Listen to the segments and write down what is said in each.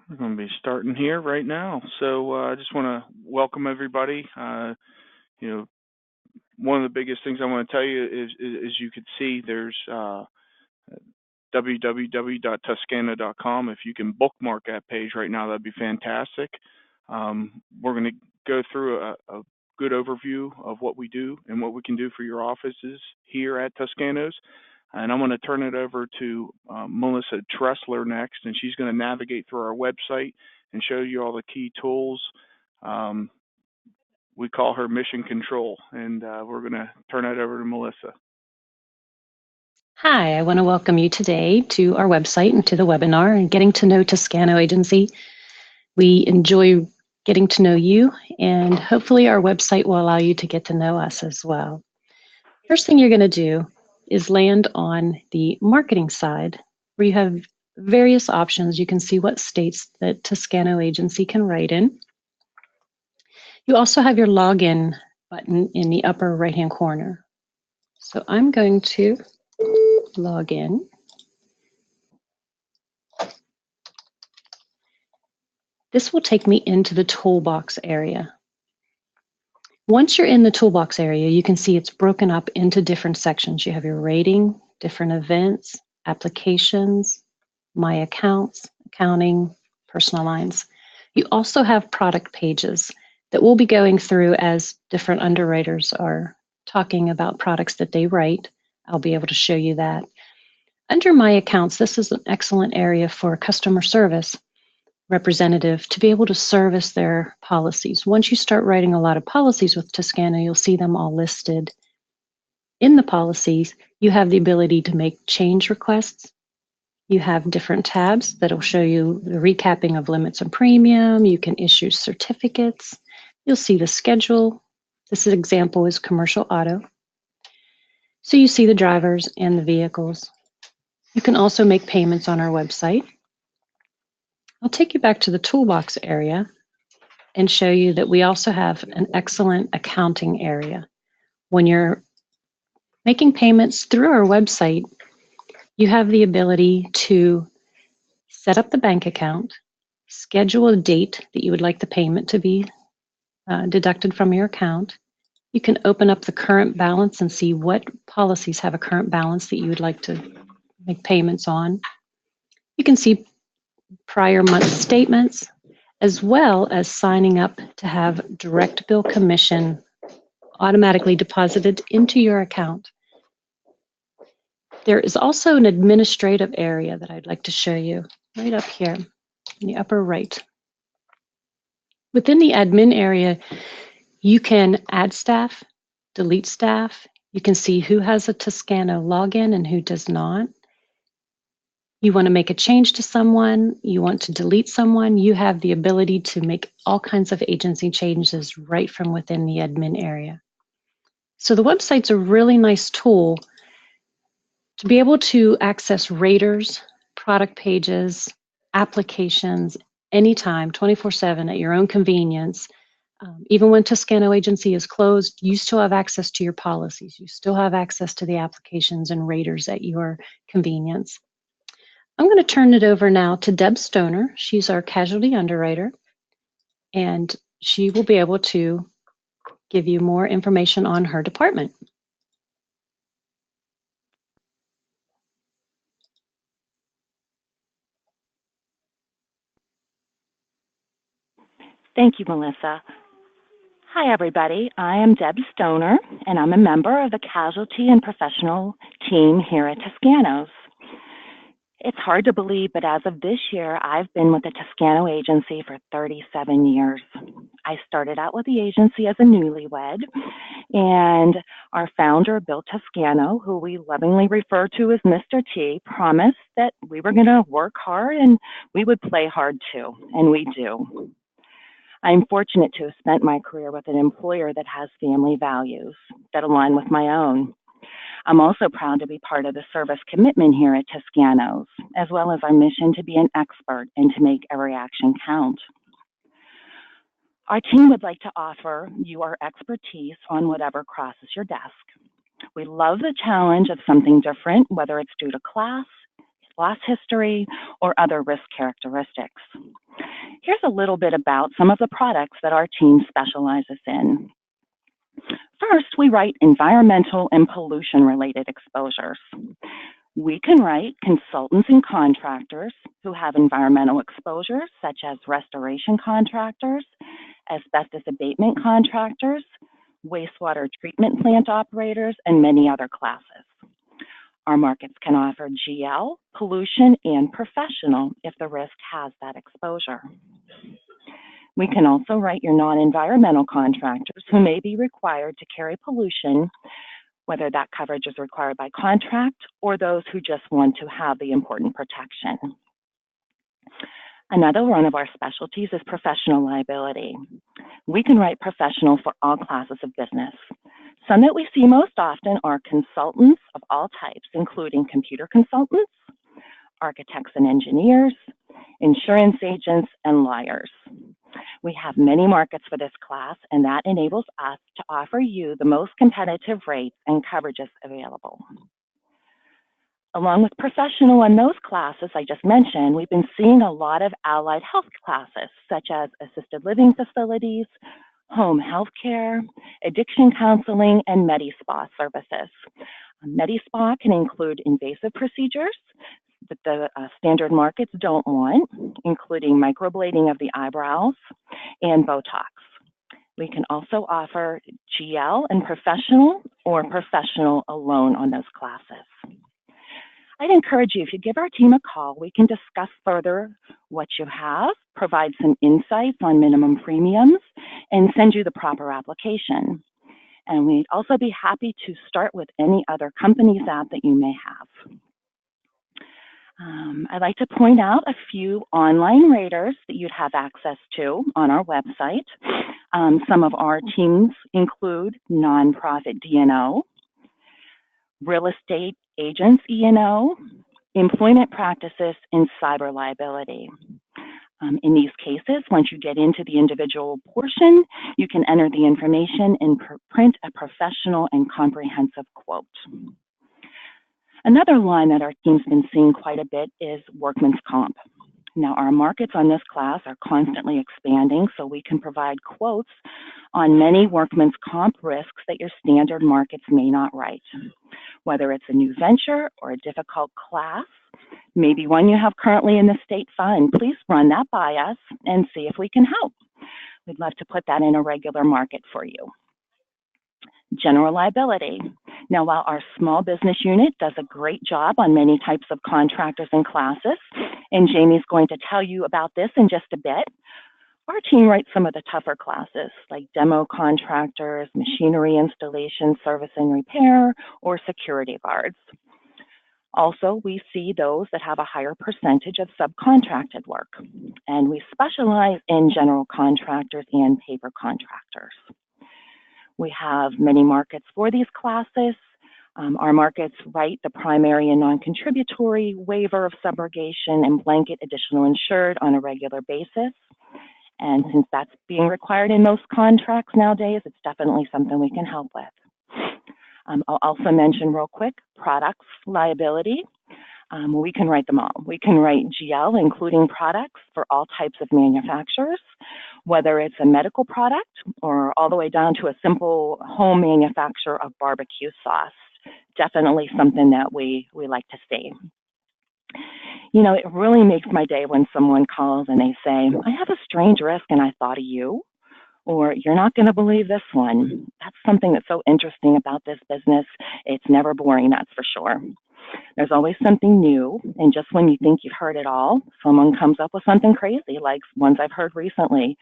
We're going to be starting here right now. So I just want to welcome everybody. You know, one of the biggest things I want to tell you is you could see there's www.tuscano.com. If you can bookmark that page right now, that'd be fantastic. We're going to go through a good overview of what we do and what we can do for your offices here at Tuscano's. And I'm going to turn it over to Melissa Tressler next, and she's going to navigate through our website and show you all the key tools. Um, we call her Mission Control, and we're going to turn it over to Melissa. Hi, I want to welcome you today to our website and to the webinar and getting to know Tuscano Agency. We enjoy getting to know you, and hopefully our website will allow you to get to know us as well. First thing you're going to do is land on the marketing side, where you have various options. You can see what states that Tuscano Agency can write in. You also have your login button in the upper right-hand corner. So I'm going to log in. This will take me into the toolbox area. Once you're in the toolbox area, you can see it's broken up into different sections. You have your rating, different events, applications, my accounts, accounting, personal lines. You also have product pages that we'll be going through as different underwriters are talking about products that they write. I'll be able to show you that. Under my accounts, this is an excellent area for customer service representative to be able to service their policies. Once you start writing a lot of policies with Tuscano, you'll see them all listed. In the policies, you have the ability to make change requests. You have different tabs that'll show you the recapping of limits and premium. You can issue certificates. You'll see the schedule. This example is commercial auto. So you see the drivers and the vehicles. You can also make payments on our website. I'll take you back to the toolbox area and show you that we also have an excellent accounting area. When you're making payments through our website, you have the ability to set up the bank account, schedule a date that you would like the payment to be deducted from your account. You can open up the current balance and see what policies have a current balance that you would like to make payments on. You can see prior month statements, as well as signing up to have direct bill commission automatically deposited into your account. There is also an administrative area that I'd like to show you right up here in the upper right. Within the admin area, you can add staff, delete staff. You can see who has a Tuscano login and who does not. You want to make a change to someone, you want to delete someone, you have the ability to make all kinds of agency changes right from within the admin area. So the website's a really nice tool to be able to access raters, product pages, applications, anytime, 24/7 at your own convenience. Even when Tuscano Agency is closed, you still have access to your policies. You still have access to the applications and raters at your convenience. I'm going to turn it over now to Deb Stoner. She's our casualty underwriter, and she will be able to give you more information on her department. Thank you, Melissa. Hi, everybody. I am Deb Stoner, and I'm a member of the Casualty and Professional team here at Tuscano's. It's hard to believe, but as of this year, I've been with the Tuscano Agency for 37 years. I started out with the agency as a newlywed, and our founder, Bill Tuscano, who we lovingly refer to as Mr. T, promised that we were going to work hard and we would play hard too, and we do. I'm fortunate to have spent my career with an employer that has family values that align with my own. I'm also proud to be part of the service commitment here at Tuscano's, as well as our mission to be an expert and to make every action count. Our team would like to offer you our expertise on whatever crosses your desk. We love the challenge of something different, whether it's due to class, loss history, or other risk characteristics. Here's a little bit about some of the products that our team specializes in. First, we write environmental and pollution-related exposures. We can write consultants and contractors who have environmental exposures, such as restoration contractors, asbestos abatement contractors, wastewater treatment plant operators, and many other classes. Our markets can offer GL, pollution, and professional if the risk has that exposure. We can also write your non-environmental contractors who may be required to carry pollution, whether that coverage is required by contract or those who just want to have the important protection. Another one of our specialties is professional liability. We can write professional for all classes of business. Some that we see most often are consultants of all types, including computer consultants, architects and engineers, insurance agents, and lawyers. We have many markets for this class, and that enables us to offer you the most competitive rates and coverages available. Along with professional and those classes I just mentioned, we've been seeing a lot of allied health classes, such as assisted living facilities, home health care, addiction counseling, and Medi-Spa services. Medi-Spa can include invasive procedures that the standard markets don't want, including microblading of the eyebrows and Botox. We can also offer GL and professional or professional alone on those classes. I'd encourage you, if you give our team a call, we can discuss further what you have, provide some insights on minimum premiums, and send you the proper application. And we'd also be happy to start with any other company's app that you may have. I'd like to point out a few online raters that you'd have access to on our website. Some of our teams include nonprofit D&O, real estate agents E&O, employment practices, and cyber liability. In these cases, once you get into the individual portion, you can enter the information and print a professional and comprehensive quote. Another line that our team's been seeing quite a bit is workman's comp. Now, our markets on this class are constantly expanding, so we can provide quotes on many workman's comp risks that your standard markets may not write. Whether it's a new venture or a difficult class, maybe one you have currently in the state fund, please run that by us and see if we can help. We'd love to put that in a regular market for you. General liability. Now, while our small business unit does a great job on many types of contractors and classes, and Jamie's going to tell you about this in just a bit, our team writes some of the tougher classes like demo contractors, machinery installation, service and repair, or security guards. Also, we see those that have a higher percentage of subcontracted work, and we specialize in general contractors and paper contractors. We have many markets for these classes. Our markets write the primary and non-contributory waiver of subrogation and blanket additional insured on a regular basis. And since that's being required in most contracts nowadays, it's definitely something we can help with. I'll also mention real quick, products liability. We can write them all. We can write GL, including products for all types of manufacturers, whether it's a medical product or all the way down to a simple home manufacturer of barbecue sauce. Definitely something that we like to see. You know, it really makes my day when someone calls and they say, I have a strange risk and I thought of you, or you're not going to believe this one. That's something that's so interesting about this business. It's never boring, that's for sure. There's always something new, and just when you think you've heard it all, someone comes up with something crazy, like ones I've heard recently,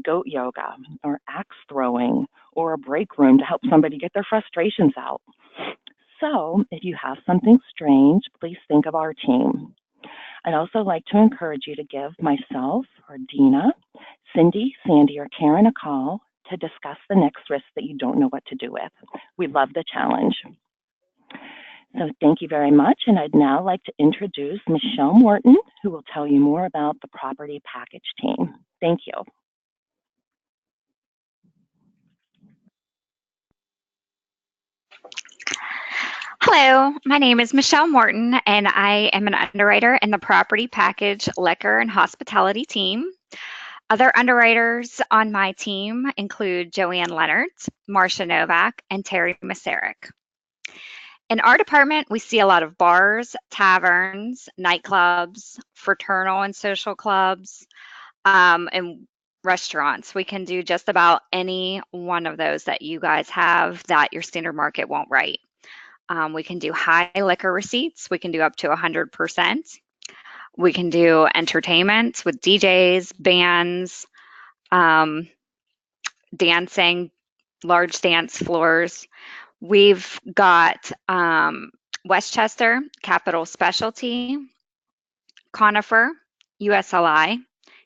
goat yoga, or axe throwing, or a break room to help somebody get their frustrations out. So if you have something strange, please think of our team. I'd also like to encourage you to give myself or Dina, Cindy, Sandy, or Karen a call to discuss the next risk that you don't know what to do with. We love the challenge. So thank you very much, and I'd now like to introduce Michelle Morton, who will tell you more about the property package team. Thank you. Hello, my name is Michelle Morton, and I am an underwriter in the property package, liquor, and hospitality team. Other underwriters on my team include Joanne Leonard, Marcia Novak, and Terry Masarek. In our department, we see a lot of bars, taverns, nightclubs, fraternal and social clubs, and restaurants. We can do just about any one of those that you guys have that your standard market won't write. We can do high liquor receipts. We can do up to 100%. We can do entertainment with DJs, bands, dancing, large dance floors. We've got Westchester, Capital Specialty, Conifer, USLI,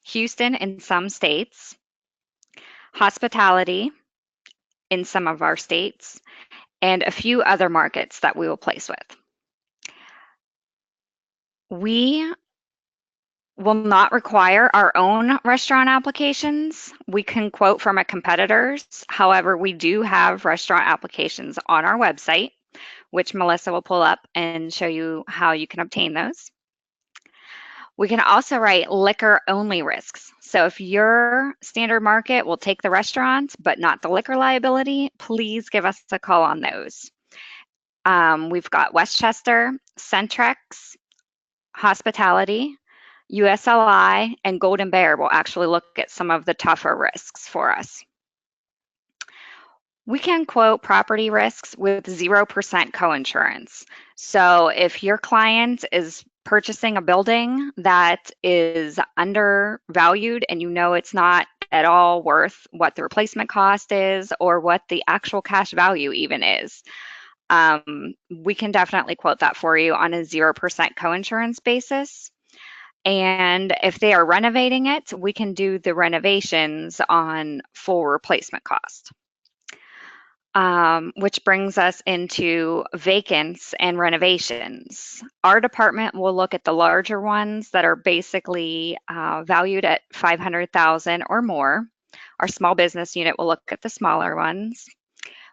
Houston in some states, hospitality in some of our states, and a few other markets that we will place with. We will not require our own restaurant applications. We can quote from a competitor's. However, we do have restaurant applications on our website, which Melissa will pull up and show you how you can obtain those. We can also write liquor only risks. So if your standard market will take the restaurant, but not the liquor liability, please give us a call on those. We've got Westchester, Centrex, Hospitality, USLI, and Golden Bear will actually look at some of the tougher risks for us. We can quote property risks with 0% coinsurance. So if your client is purchasing a building that is undervalued and you know it's not at all worth what the replacement cost is or what the actual cash value even is, we can definitely quote that for you on a 0% coinsurance basis. And if they are renovating it, we can do the renovations on full replacement cost. Which brings us into vacants and renovations. Our department will look at the larger ones that are basically valued at $500,000 or more. Our small business unit will look at the smaller ones.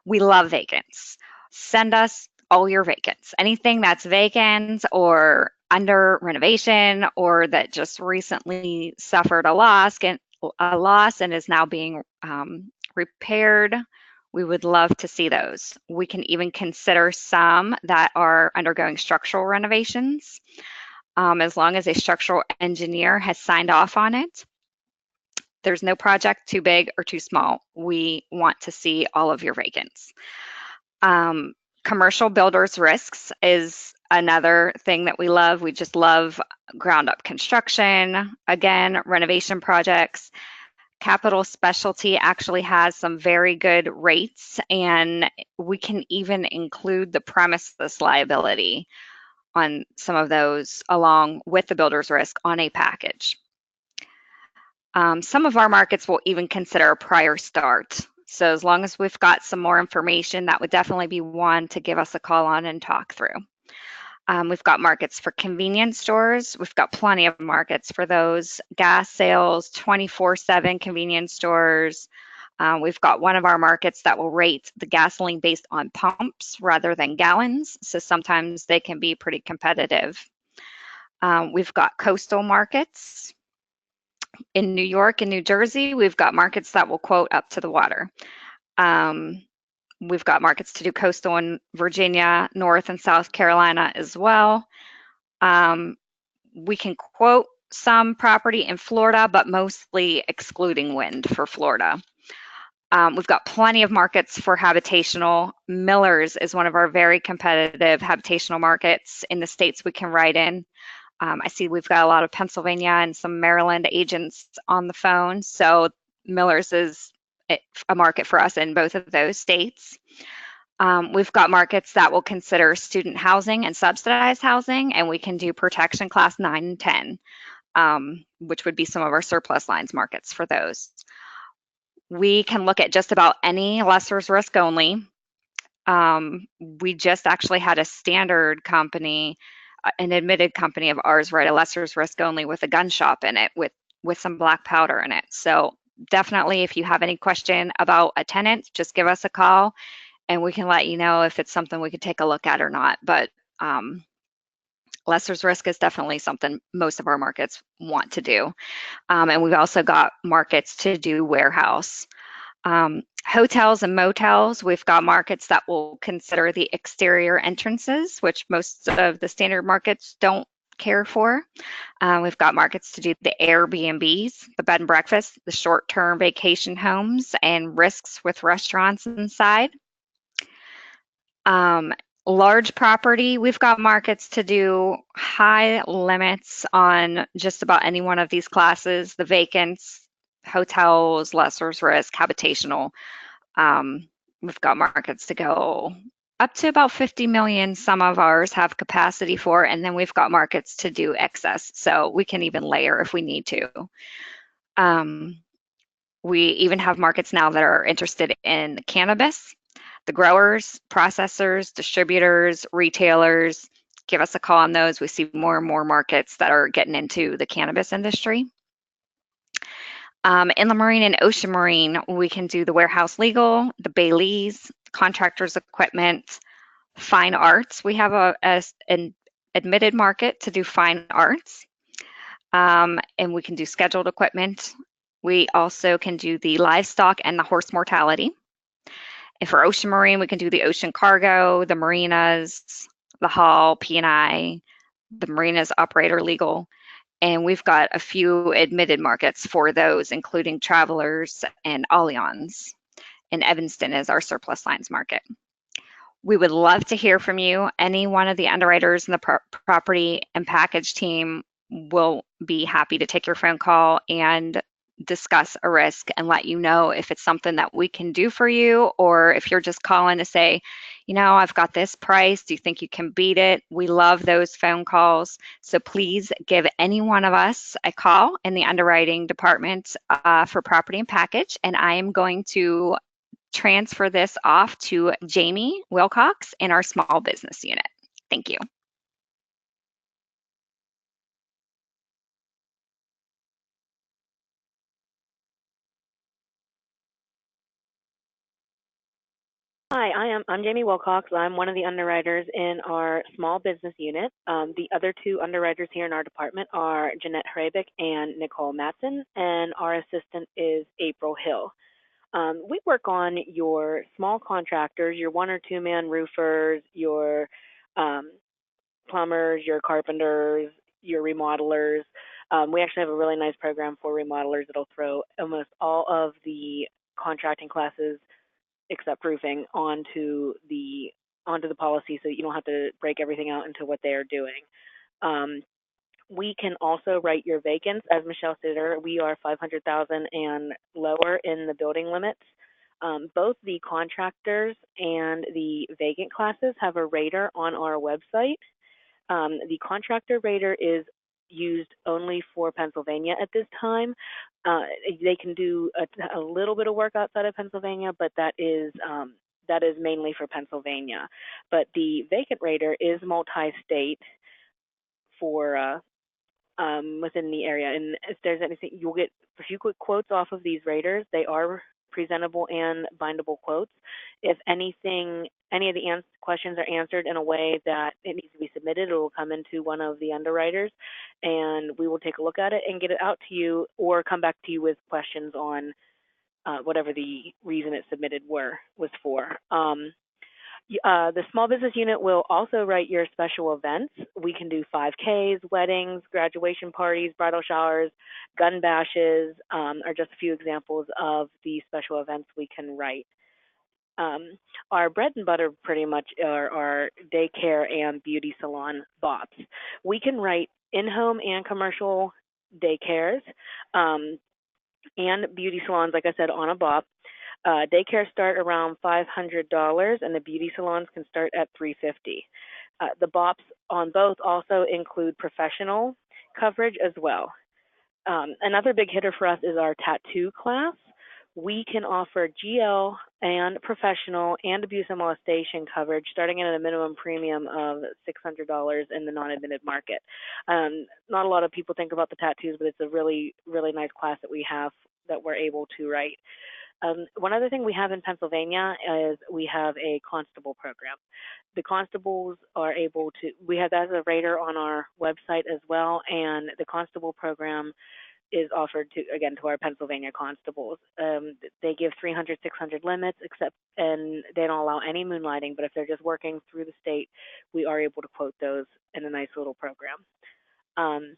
We love vacants. Send us all your vacants. Anything that's vacant or under renovation or that just recently suffered a loss and is now being repaired. We would love to see those. We can even consider some that are undergoing structural renovations, as long as a structural engineer has signed off on it. There's no project too big or too small. We want to see all of your vacants. Commercial builders risks is another thing that we love. We just love ground up construction, again, renovation projects. Capital Specialty actually has some very good rates, and we can even include the premises liability on some of those along with the builder's risk on a package. Some of our markets will even consider a prior start. So as long as we've got some more information, that would definitely be one to give us a call on and talk through. We've got markets for convenience stores. We've got plenty of markets for those. Gas sales, 24/7 convenience stores. We've got one of our markets that will rate the gasoline based on pumps rather than gallons. So sometimes they can be pretty competitive. We've got coastal markets. In New York and New Jersey, we've got markets that will quote up to the water. We've got markets to do coastal in Virginia, North and South Carolina as well. We can quote some property in Florida, but mostly excluding wind for Florida. We've got plenty of markets for habitational. Millers is one of our very competitive habitational markets in the states we can write in. I see we've got a lot of Pennsylvania and some Maryland agents on the phone. So Millers is a market for us in both of those states. We've got markets that will consider student housing and subsidized housing, and we can do protection class 9 and 10, which would be some of our surplus lines markets for those. We can look at just about any lesser's risk only. We just actually had a standard company, an admitted company of ours, write a lesser's risk only with a gun shop in it with some black powder in it. So definitely, if you have any question about a tenant, just give us a call and we can let you know if it's something we could take a look at or not. But lesser's risk is definitely something most of our markets want to do. And we've also got markets to do warehouse. Hotels and motels, we've got markets that will consider the exterior entrances, which most of the standard markets don't care for. We've got markets to do the Airbnbs, the bed and breakfast, the short-term vacation homes, and risks with restaurants inside. Large property, we've got markets to do high limits on just about any one of these classes, the vacants, hotels, lesser's risk, habitational. We've got markets to go up to about 50 million. Some of ours have capacity for, and then we've got markets to do excess. So we can even layer if we need to. We even have markets now that are interested in cannabis. The growers, processors, distributors, retailers, give us a call on those. We see more and more markets that are getting into the cannabis industry. In the marine and ocean marine, we can do the warehouse legal, the Baileys, contractors equipment, fine arts. We have an admitted market to do fine arts, and we can do scheduled equipment. We also can do the livestock and the horse mortality. And for ocean marine, we can do the ocean cargo, the marinas, the hull, P&I, the marinas operator legal. And we've got a few admitted markets for those, including Travelers and Allianz. And Evanston is our surplus lines market. We would love to hear from you. Any one of the underwriters in the property and package team will be happy to take your phone call and discuss a risk and let you know if it's something that we can do for you, or if you're just calling to say, you know, I've got this price. Do you think you can beat it? We love those phone calls. So please give any one of us a call in the underwriting department for property and package. And I am going to transfer this off to Jamie Wilcox in our small business unit. Thank you. Hi, I'm Jamie Wilcox. I'm one of the underwriters in our small business unit. The other two underwriters here in our department are Jeanette Hrabick and Nicole Matson, and our assistant is April Hill. We work on your small contractors, your 1 or 2 man roofers, your plumbers, your carpenters, your remodelers. We actually have a really nice program for remodelers that'll throw almost all of the contracting classes except roofing onto the policy, so you don't have to break everything out into what they are doing. We can also write your vacants. As Michelle said earlier, we are 500,000 and lower in the building limits. Both the contractors and the vacant classes have a rater on our website. The contractor rater is used only for Pennsylvania at this time. They can do a little bit of work outside of Pennsylvania, but that is mainly for Pennsylvania. But the vacant rater is multi-state for within the area. And if there's anything, you'll get a few quick quotes off of these raters. They are presentable and bindable quotes. If any of the questions are answered in a way that it needs to be submitted, it will come into one of the underwriters, and we will take a look at it and get it out to you, or come back to you with questions on whatever the reason it submitted was for. The small business unit will also write your special events. We can do 5Ks, weddings, graduation parties, bridal showers, gun bashes, are just a few examples of the special events we can write. Our bread and butter pretty much are our daycare and beauty salon BOPs. We can write in-home and commercial daycares and beauty salons, like I said, on a BOP. Daycare start around $500, and the beauty salons can start at $350. The BOPs on both also include professional coverage as well. Another big hitter for us is our tattoo class. We can offer GL and professional and abuse and molestation coverage starting at a minimum premium of $600 in the non-admitted market. Not a lot of people think about the tattoos, but it's a really, really nice class that we have that we're able to write. One other thing we have in Pennsylvania is we have a constable program. The constables are able to, we have that as a rater on our website as well, and the constable program is offered to, again, to our Pennsylvania constables. They give 300, 600 limits, except, and they don't allow any moonlighting, but if they're just working through the state, we are able to quote those in a nice little program.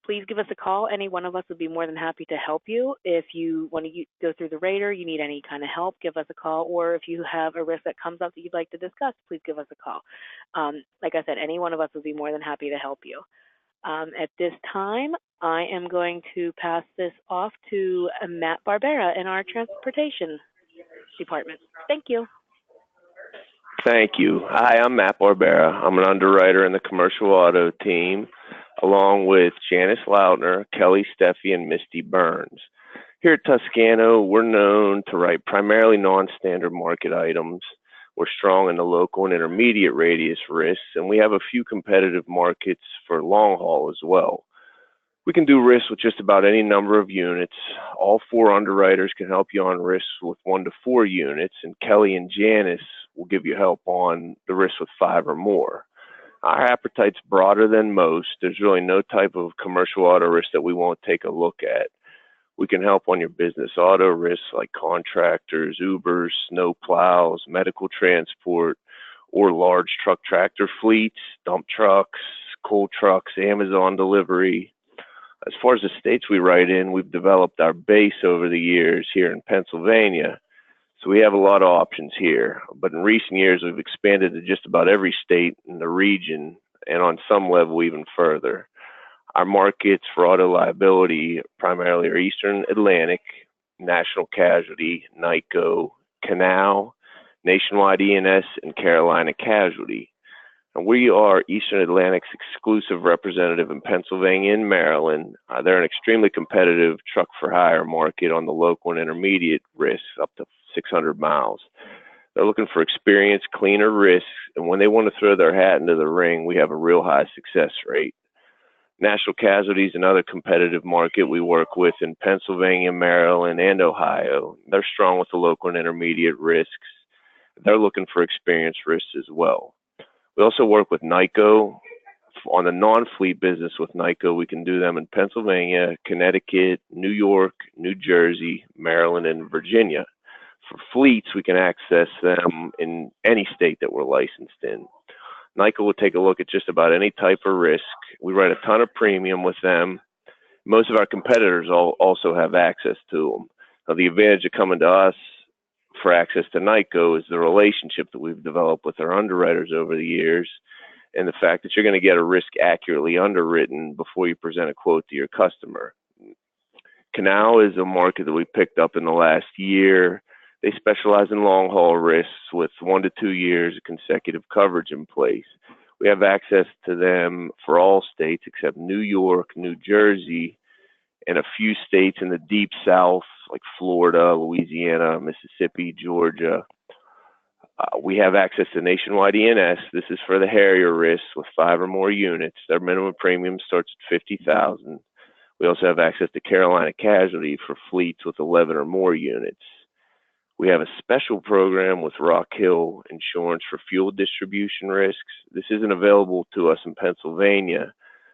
Please give us a call. Any one of us would be more than happy to help you. If you want to go through the radar, you need any kind of help, give us a call. Or if you have a risk that comes up that you'd like to discuss, please give us a call. Like I said, any one of us would be more than happy to help you. At this time, I am going to pass this off to Matt Barbera in our transportation department. Thank you. Thank you. Hi, I'm Matt Barbera. I'm an underwriter in the commercial auto team, along with Janice Lautner, Kelly Steffi, and Misty Burns. Here at Tuscano, we're known to write primarily non-standard market items. We're strong in the local and intermediate radius risks, and we have a few competitive markets for long haul as well. We can do risks with just about any number of units. All four underwriters can help you on risks with 1 to 4 units, and Kelly and Janice will give you help on the risks with 5 or more. Our appetite's broader than most. There's really no type of commercial auto risk that we won't take a look at. We can help on your business auto risks like contractors, Ubers, snow plows, medical transport, or large truck tractor fleets, dump trucks, coal trucks, Amazon delivery. As far as the states we write in, we've developed our base over the years here in Pennsylvania. So we have a lot of options here. But in recent years, we've expanded to just about every state in the region, and on some level even further. Our markets for auto liability primarily are Eastern Atlantic, National Casualty, NICO, Canal, Nationwide E&S, and Carolina Casualty. And we are Eastern Atlantic's exclusive representative in Pennsylvania and Maryland. They're an extremely competitive truck for hire market on the local and intermediate risks up to 600 miles. They're looking for experienced, cleaner risks, and when they want to throw their hat into the ring, we have a real high success rate. National Casualty is another competitive market we work with in Pennsylvania, Maryland, and Ohio. They're strong with the local and intermediate risks. They're looking for experienced risks as well. We also work with NICO. On the non-fleet business with NICO, we can do them in Pennsylvania, Connecticut, New York, New Jersey, Maryland, and Virginia. For fleets, we can access them in any state that we're licensed in. NICO will take a look at just about any type of risk. We write a ton of premium with them. Most of our competitors also have access to them. Now, the advantage of coming to us for access to NICO is the relationship that we've developed with our underwriters over the years, and the fact that you're going to get a risk accurately underwritten before you present a quote to your customer. Canal is a market that we picked up in the last year. They specialize in long haul risks with 1 to 2 years of consecutive coverage in place. We have access to them for all states except New York, New Jersey, and a few states in the deep south like Florida, Louisiana, Mississippi, Georgia. We have access to Nationwide E&S. This is for the Harrier risks with 5 or more units. Their minimum premium starts at $50,000. We also have access to Carolina Casualty for fleets with 11 or more units. We have a special program with Rock Hill Insurance for fuel distribution risks. This isn't available to us in Pennsylvania,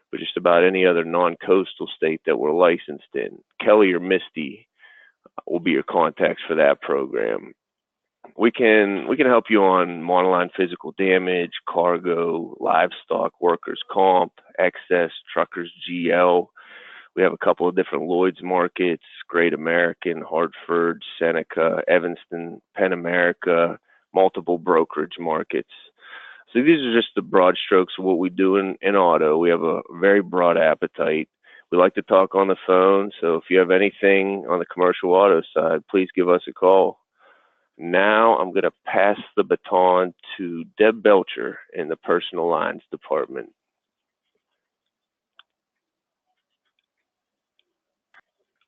but just about any other non-coastal state that we're licensed in. Kelly or Misty will be your contacts for that program. We can help you on monoline physical damage, cargo, livestock, workers' comp, excess, truckers, GL. We have a couple of different Lloyd's markets, Great American, Hartford, Seneca, Evanston, Penn America, multiple brokerage markets. So these are just the broad strokes of what we do in auto. We have a very broad appetite. We like to talk on the phone, so if you have anything on the commercial auto side, please give us a call. Now I'm going to pass the baton to Deb Belcher in the personal lines department.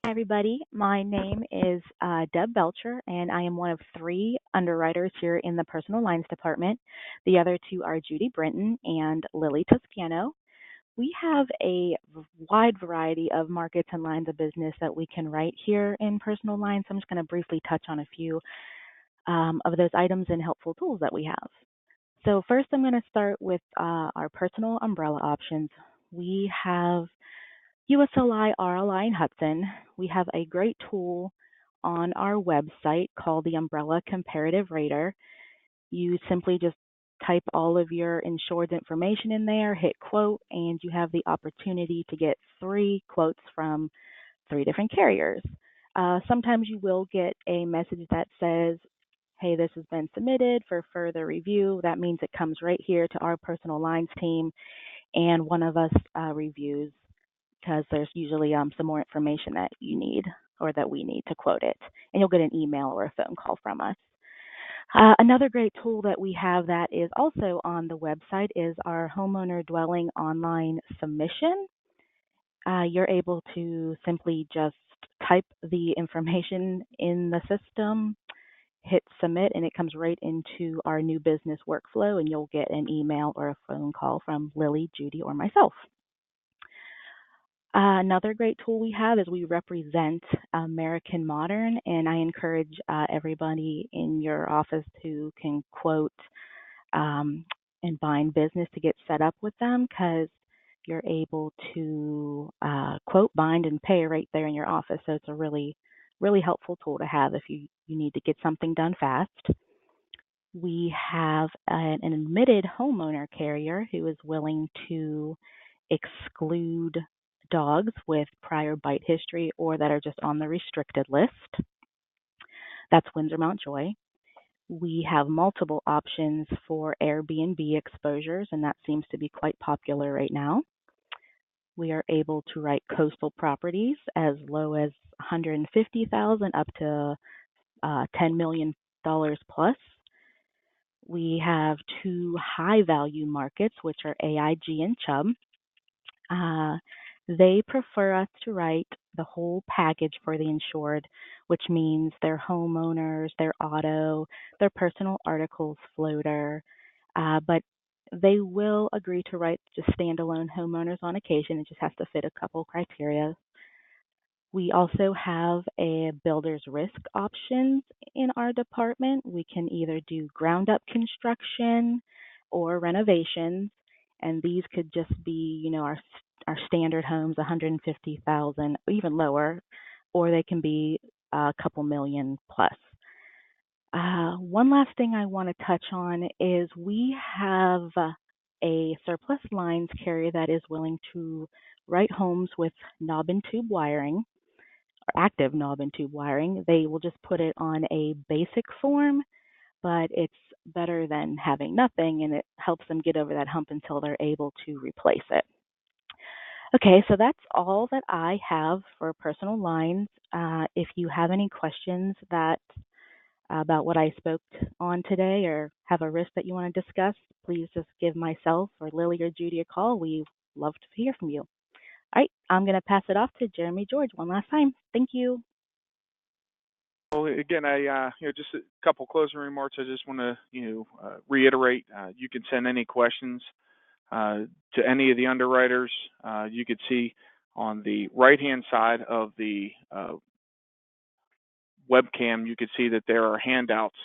Hi, everybody. My name is Deb Belcher, and I am one of 3 underwriters here in the personal lines department. The other 2 are Judy Brinton and Lily Tuscano. we have a wide variety of markets and lines of business that we can write here in personal lines. I'm just going to briefly touch on a few of those items and helpful tools that we have. So first, I'm going to start with our personal umbrella options. We have USLI, RLI, and Hudson. We have a great tool on our website called the Umbrella Comparative Rater. You simply just type all of your insured information in there, hit quote, and you have the opportunity to get 3 quotes from 3 different carriers. Sometimes you will get a message that says, hey, this has been submitted for further review. That means it comes right here to our personal lines team, and one of us reviews, because there's usually some more information that you need or that we need to quote it. And you'll get an email or a phone call from us. Another great tool that we have that is also on the website is our homeowner dwelling online submission. You're able to simply just type the information in the system, hit submit, and it comes right into our new business workflow, and you'll get an email or a phone call from Lily, Judy, or myself. Another great tool we have is we represent American Modern, and I encourage everybody in your office who can quote and bind business to get set up with them, because you're able to quote, bind, and pay right there in your office. So it's a really, really helpful tool to have if you need to get something done fast. We have an admitted homeowner carrier who is willing to exclude dogs with prior bite history or that are just on the restricted list. That's Windsor Mountjoy. We have multiple options for Airbnb exposures, and that seems to be quite popular right now. We are able to write coastal properties as low as $150,000 up to $10 million plus. We have 2 high value markets, which are AIG and Chubb. They prefer us to write the whole package for the insured, which means their homeowners, their auto, their personal articles floater, but they will agree to write just standalone homeowners on occasion. It just has to fit a couple criteria. We also have a builder's risk options in our department. We can either do ground up construction or renovations, and these could just be, our standard homes, 150,000, even lower, or they can be a couple million plus. One last thing I want to touch on is we have a surplus lines carrier that is willing to write homes with knob and tube wiring, or active knob and tube wiring. They will just put it on a basic form, but it's better than having nothing, and it helps them get over that hump until they're able to replace it. Okay, so that's all that I have for personal lines. If you have any questions about what I spoke on today or have a risk that you want to discuss, please just give myself or Lily or Judy a call. We love to hear from you. All right, I'm going to pass it off to Jeremy George one last time. Thank you. Well, again, just a couple closing remarks. I just want to, reiterate. You can send any questions to any of the underwriters. You could see on the right-hand side of the webcam, you could see that there are handouts.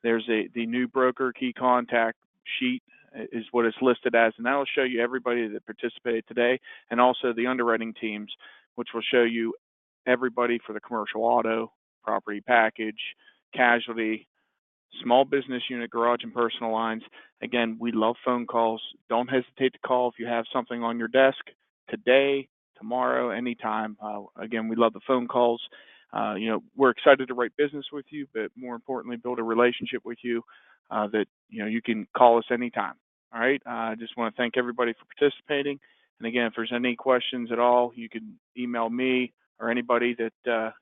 There's the new broker key contact sheet is what it's listed as, and that'll show you everybody that participated today, and also the underwriting teams, which will show you everybody for the commercial auto, property package, casualty, small business unit, garage, and personal lines. Again, we love phone calls. Don't hesitate to call if you have something on your desk today, tomorrow, anytime. Again, we love the phone calls. We're excited to write business with you, but more importantly, build a relationship with you that, you can call us anytime. All right. I just want to thank everybody for participating. And again, if there's any questions at all, you can email me or anybody that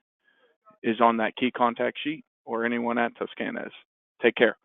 is on that key contact sheet or anyone at Tuscano's. Take care.